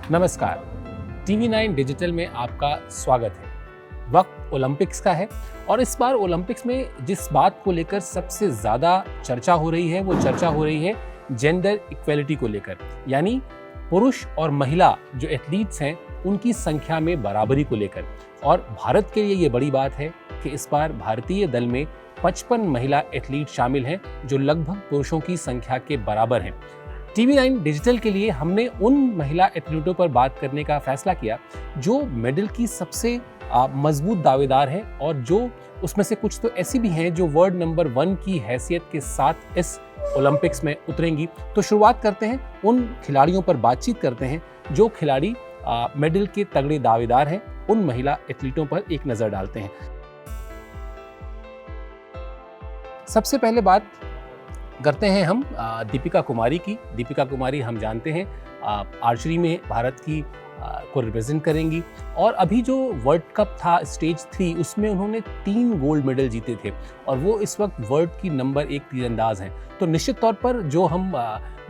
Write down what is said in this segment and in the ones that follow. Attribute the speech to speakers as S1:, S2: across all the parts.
S1: नमस्कार, TV 9 digital में आपका स्वागत है। वक्त ओलंपिक्स का है और इस बार ओलंपिक्स में जिस बात को लेकर सबसे ज़्यादा चर्चा हो रही है वो चर्चा हो रही है जेंडर इक्वेलिटी को लेकर, यानी पुरुष और महिला जो एथलीट्स हैं उनकी संख्या में बराबरी को लेकर। और भारत के लिए ये बड़ी बात है कि इस बार भारतीय दल में 55 महिला एथलीट शामिल हैं जो लगभग पुरुषों की संख्या के बराबर हैं। टीवी 9 डिजिटल के लिए हमने उन महिला एथलीटों पर बात करने का फैसला किया जो मेडल की सबसे मजबूत दावेदार हैं और जो उसमें से कुछ तो ऐसी भी हैं जो वर्ल्ड नंबर 1 की हैसियत के साथ इस ओलंपिक्स में उतरेंगी। तो शुरुआत करते हैं, उन खिलाड़ियों पर बातचीत करते हैं जो खिलाड़ी मेडल के तगड़े दावेदार हैं। उन महिला एथलीटों पर एक नज़र डालते हैं। सबसे पहले बात करते हैं हम दीपिका कुमारी की। दीपिका कुमारी हम जानते हैं आर्चरी में भारत की को रिप्रेजेंट करेंगी और अभी जो वर्ल्ड कप था स्टेज 3 उसमें उन्होंने 3 गोल्ड मेडल जीते थे और वो इस वक्त वर्ल्ड की नंबर 1 तीरंदाज हैं। तो निश्चित तौर पर जो हम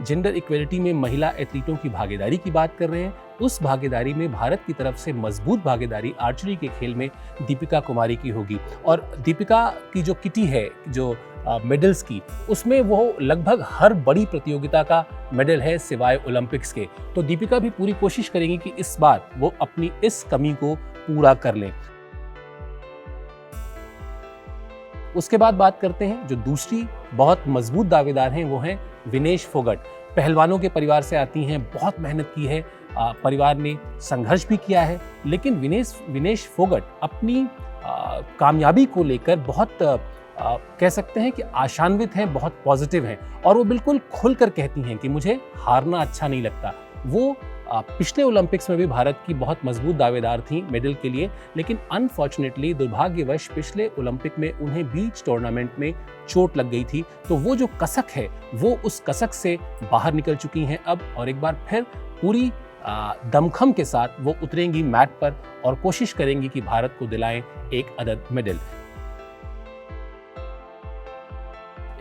S1: जेंडर इक्वेलिटी में महिला एथलीटों की भागीदारी की बात कर रहे हैं, उस भागीदारी में भारत की तरफ से मजबूत भागीदारी आर्चरी के खेल में दीपिका कुमारी की होगी। और दीपिका की जो किटी है जो मेडल्स की, उसमें वो लगभग हर बड़ी प्रतियोगिता का मेडल है सिवाय ओलंपिक्स के। तो दीपिका भी पूरी कोशिश करेंगी कि इस बार वो अपनी इस कमी को पूरा कर लें। उसके बाद बात करते हैं जो दूसरी बहुत मजबूत दावेदार हैं, वो हैं विनेश फोगट। पहलवानों के परिवार से आती हैं, बहुत मेहनत की है, परिवार ने संघर्ष भी किया है, लेकिन विनेश फोगट अपनी कामयाबी को लेकर बहुत कह सकते हैं कि आशान्वित हैं, बहुत पॉजिटिव हैं और वो बिल्कुल खुलकर कहती हैं कि मुझे हारना अच्छा नहीं लगता। वो पिछले ओलंपिक्स में भी भारत की बहुत मजबूत दावेदार थी मेडल के लिए, लेकिन अनफॉर्चुनेटली दुर्भाग्यवश पिछले ओलंपिक में उन्हें बीच टूर्नामेंट में चोट लग गई थी। तो वो जो कसक है वो उस कसक से बाहर निकल चुकी हैं अब और एक बार फिर पूरी दमखम के साथ वो उतरेंगी मैट पर और कोशिश करेंगी कि भारत को दिलाएं एक अदद मेडल।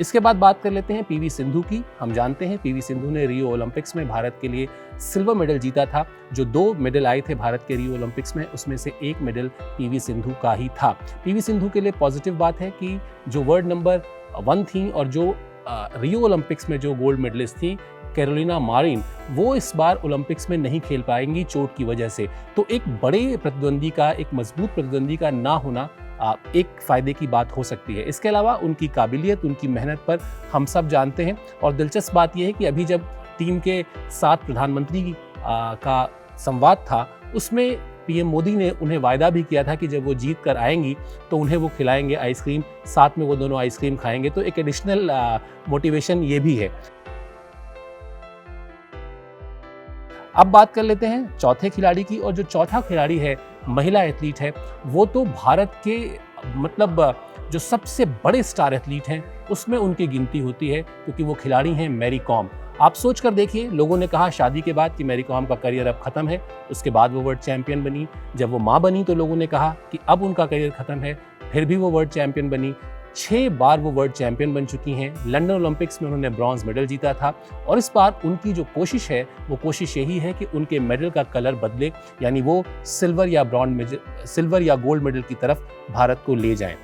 S1: इसके बाद बात कर लेते हैं पीवी सिंधु की। हम जानते हैं पीवी सिंधु ने रियो ओलंपिक्स में भारत के लिए सिल्वर मेडल जीता था। जो 2 मेडल आए थे भारत के रियो ओलंपिक्स में, उसमें से 1 मेडल पीवी सिंधु का ही था। पीवी सिंधु के लिए पॉजिटिव बात है कि जो वर्ल्ड नंबर 1 थी और जो रियो ओलंपिक्स में जो गोल्ड मेडलिस्ट थी कैरोलिना मारिन, वो इस बार ओलंपिक्स में नहीं खेल पाएंगी चोट की वजह से। तो एक बड़े प्रतिद्वंदी का, एक मजबूत प्रतिद्वंदी का ना होना एक फ़ायदे की बात हो सकती है। इसके अलावा उनकी काबिलियत, उनकी मेहनत पर हम सब जानते हैं और दिलचस्प बात यह है कि अभी जब टीम के साथ प्रधानमंत्री का संवाद था, उसमें पीएम मोदी ने उन्हें वायदा भी किया था कि जब वो जीत कर आएंगी तो उन्हें वो खिलाएंगे आइसक्रीम, साथ में वो दोनों आइसक्रीम खाएंगे। तो एक एडिशनल मोटिवेशन ये भी है। अब बात कर लेते हैं चौथे खिलाड़ी की और जो चौथा खिलाड़ी है, महिला एथलीट है, वो तो भारत के मतलब जो सबसे बड़े स्टार एथलीट हैं उसमें उनकी गिनती होती है क्योंकि वो खिलाड़ी हैं मैरी कॉम। आप सोच कर देखिए, लोगों ने कहा शादी के बाद कि मैरी कॉम का करियर अब खत्म है। उसके बाद वो वर्ल्ड चैंपियन बनी। जब वो माँ बनी तो लोगों ने कहा कि अब उनका करियर खत्म है, फिर भी वो वर्ल्ड चैंपियन बनी। 6 बार वो वर्ल्ड चैंपियन बन चुकी हैं। लंदन ओलंपिक्स में उन्होंने ब्रॉन्ज मेडल जीता था और इस बार उनकी जो कोशिश है वो कोशिश यही है कि उनके मेडल का कलर बदले, यानी वो सिल्वर या गोल्ड मेडल की तरफ भारत को ले जाएं।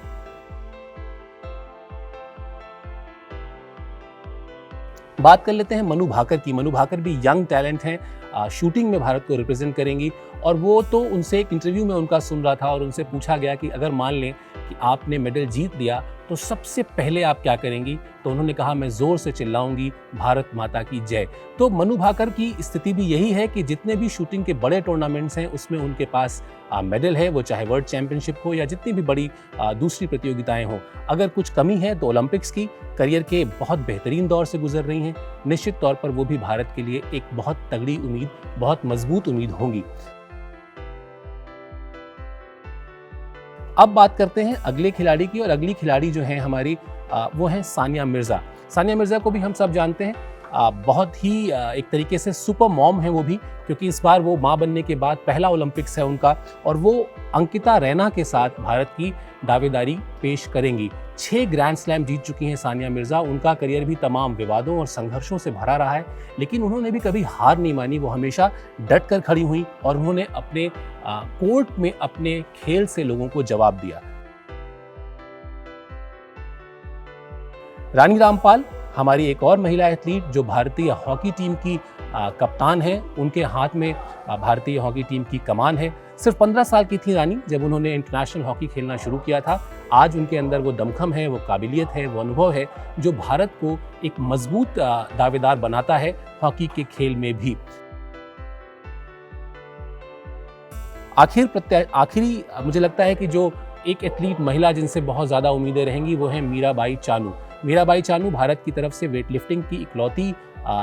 S1: बात कर लेते हैं मनु भाकर की। मनु भाकर भी यंग टैलेंट हैं, शूटिंग में भारत को रिप्रेजेंट करेंगी और वो तो उनसे एक इंटरव्यू में उनका सुन रहा था और उनसे पूछा गया कि अगर मान लें कि आपने मेडल जीत लिया तो सबसे पहले आप क्या करेंगी? तो उन्होंने कहा मैं जोर से चिल्लाऊंगी भारत माता की जय। तो मनु भाकर की स्थिति भी यही है कि जितने भी शूटिंग के बड़े टूर्नामेंट्स हैं उसमें उनके पास मेडल है, वो चाहे वर्ल्ड चैंपियनशिप हो या जितनी भी बड़ी दूसरी प्रतियोगिताएं हो। अगर कुछ कमी है तो ओलंपिक्स की। करियर के बहुत बेहतरीन दौर से गुजर रही हैं। निश्चित तौर पर वो भी भारत के लिए एक बहुत तगड़ी उम्मीद, बहुत मजबूत उम्मीद होंगी। अब बात करते हैं अगले खिलाड़ी की और अगली खिलाड़ी जो है हमारी वो है सानिया मिर्जा। सानिया मिर्जा को भी हम सब जानते हैं। बहुत ही एक तरीके से सुपर मॉम है वो भी, क्योंकि इस बार वो माँ बनने के बाद पहला ओलंपिक्स है उनका और वो अंकिता रैना के साथ भारत की दावेदारी पेश करेंगी। 6 ग्रैंड स्लैम जीत चुकी हैं सानिया मिर्ज़ा। उनका करियर भी तमाम विवादों और संघर्षों से भरा रहा है, लेकिन उन्होंने भी कभी हार नहीं मानी। वो हमेशा डट कर खड़ी हुई और उन्होंने अपने कोर्ट में अपने खेल से लोगों को जवाब दिया। रानी रामपाल हमारी एक और महिला एथलीट जो भारतीय हॉकी टीम की कप्तान है, उनके हाथ में भारतीय हॉकी टीम की कमान है। सिर्फ 15 साल की थी रानी जब उन्होंने इंटरनेशनल हॉकी खेलना शुरू किया था। आज उनके अंदर वो दमखम है, वो काबिलियत है, वो अनुभव है जो भारत को एक मजबूत दावेदार बनाता है हॉकी के खेल में भी। आखिरी मुझे लगता है कि जो एक एथलीट महिला जिनसे बहुत ज़्यादा उम्मीदें रहेंगी वो है मीराबाई चानू। मीराबाई चानू भारत की तरफ से वेटलिफ्टिंग की इकलौती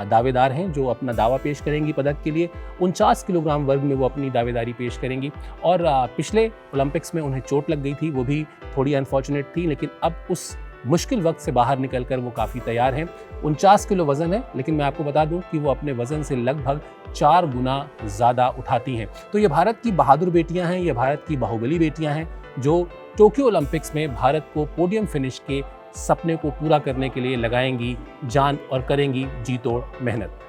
S1: दावेदार हैं जो अपना दावा पेश करेंगी पदक के लिए। 49 किलोग्राम वर्ग में वो अपनी दावेदारी पेश करेंगी और पिछले ओलंपिक्स में उन्हें चोट लग गई थी, वो भी थोड़ी अनफॉर्चुनेट थी, लेकिन अब उस मुश्किल वक्त से बाहर निकलकर वो काफ़ी तैयार हैं। 49 किलो वज़न है, लेकिन मैं आपको बता दूं कि वो अपने वज़न से लगभग 4 गुना ज़्यादा उठाती हैं। तो ये भारत की बहादुर बेटियां हैं, ये भारत की बाहुबली बेटियां हैं जो टोक्यो ओलंपिक्स में भारत को पोडियम फिनिश के सपने को पूरा करने के लिए लगाएंगी जान और करेंगी जी तोड़ मेहनत।